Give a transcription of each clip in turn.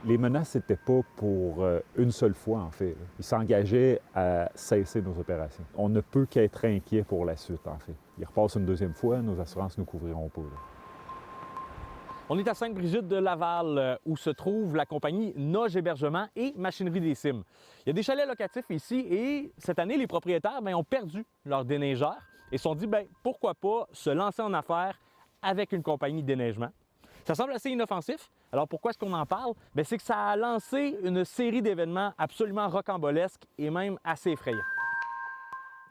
Les menaces n'étaient pas pour une seule fois, en fait. Ils s'engageaient à cesser nos opérations. On ne peut qu'être inquiet pour la suite, en fait. Ils repassent une deuxième fois, nos assurances ne nous couvriront pas. Là. On est à Sainte-Brigitte-de-Laval, où se trouve la compagnie Noge Hébergement et Machinerie des Cimes. Il y a des chalets locatifs ici et cette année, les propriétaires ont perdu leur déneigeur et se sont dit, pourquoi pas se lancer en affaires avec une compagnie de déneigement. Ça semble assez inoffensif. Alors pourquoi est-ce qu'on en parle? C'est que ça a lancé une série d'événements absolument rocambolesques et même assez effrayants.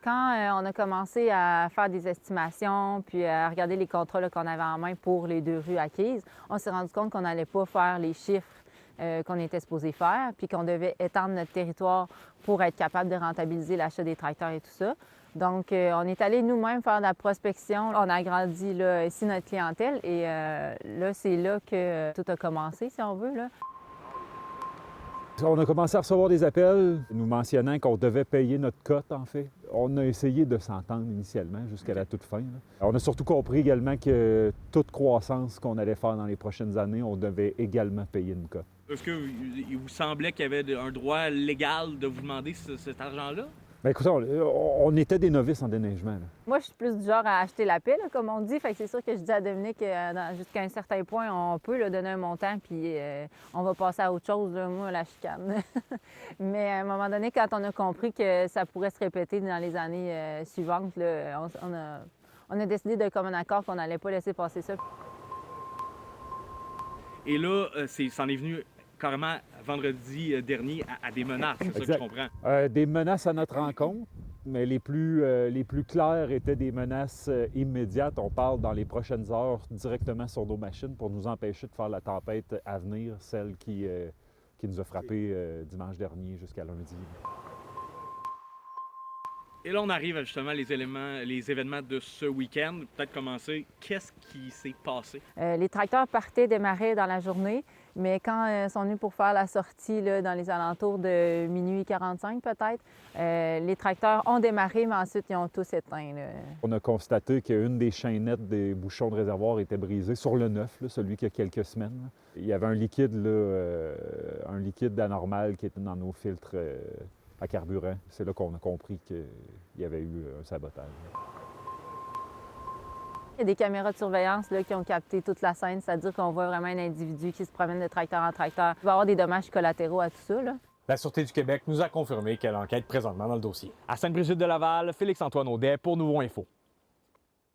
Quand on a commencé à faire des estimations puis à regarder les contrats qu'on avait en main pour les 2 rues acquises, on s'est rendu compte qu'on n'allait pas faire les chiffres qu'on était supposé faire puis qu'on devait étendre notre territoire pour être capable de rentabiliser l'achat des tracteurs et tout ça. Donc, on est allé nous-mêmes faire de la prospection. On a agrandi là, ici notre clientèle et là, c'est là que tout a commencé, si on veut. Là. On a commencé à recevoir des appels nous mentionnant qu'on devait payer notre cote, en fait. On a essayé de s'entendre initialement jusqu'à la toute fin. Là. On a surtout compris également que toute croissance qu'on allait faire dans les prochaines années, on devait également payer une cote. Est-ce qu'il vous semblait qu'il y avait un droit légal de vous demander cet argent-là? Écoutez, on était des novices en déneigement. Là. Moi, je suis plus du genre à acheter la paix, là, comme on dit. Fait que c'est sûr que je dis à Dominique jusqu'à un certain point, on peut là, donner un montant, puis on va passer à autre chose, là, moi, la chicane. Mais à un moment donné, quand on a compris que ça pourrait se répéter dans les années suivantes, là, on a décidé de commun accord qu'on n'allait pas laisser passer ça. Et là, c'en est venu carrément vendredi dernier à des menaces, c'est ça que je comprends? Des menaces à notre rencontre, mais les plus claires étaient des menaces immédiates. On parle dans les prochaines heures directement sur nos machines pour nous empêcher de faire la tempête à venir, celle qui nous a frappé dimanche dernier jusqu'à lundi. Et là, on arrive à justement les événements de ce week-end. Peut-être commencer, qu'est-ce qui s'est passé? Les tracteurs partaient, démarraient dans la journée, mais quand ils sont venus pour faire la sortie là, dans les alentours de minuit 45 peut-être, les tracteurs ont démarré, mais ensuite ils ont tous éteint. Là. On a constaté qu'une des chaînettes des bouchons de réservoir était brisée sur le neuf, là, celui qui a quelques semaines. Là. Il y avait un liquide anormal qui était dans nos filtres à carburant. C'est là qu'on a compris qu'il y avait eu un sabotage. Il y a des caméras de surveillance là, qui ont capté toute la scène, c'est-à-dire qu'on voit vraiment un individu qui se promène de tracteur en tracteur. Il va y avoir des dommages collatéraux à tout ça. Là. La Sûreté du Québec nous a confirmé qu'elle enquête présentement dans le dossier. À Sainte-Brigitte-de-Laval, Félix-Antoine Audet pour Nouveau Info.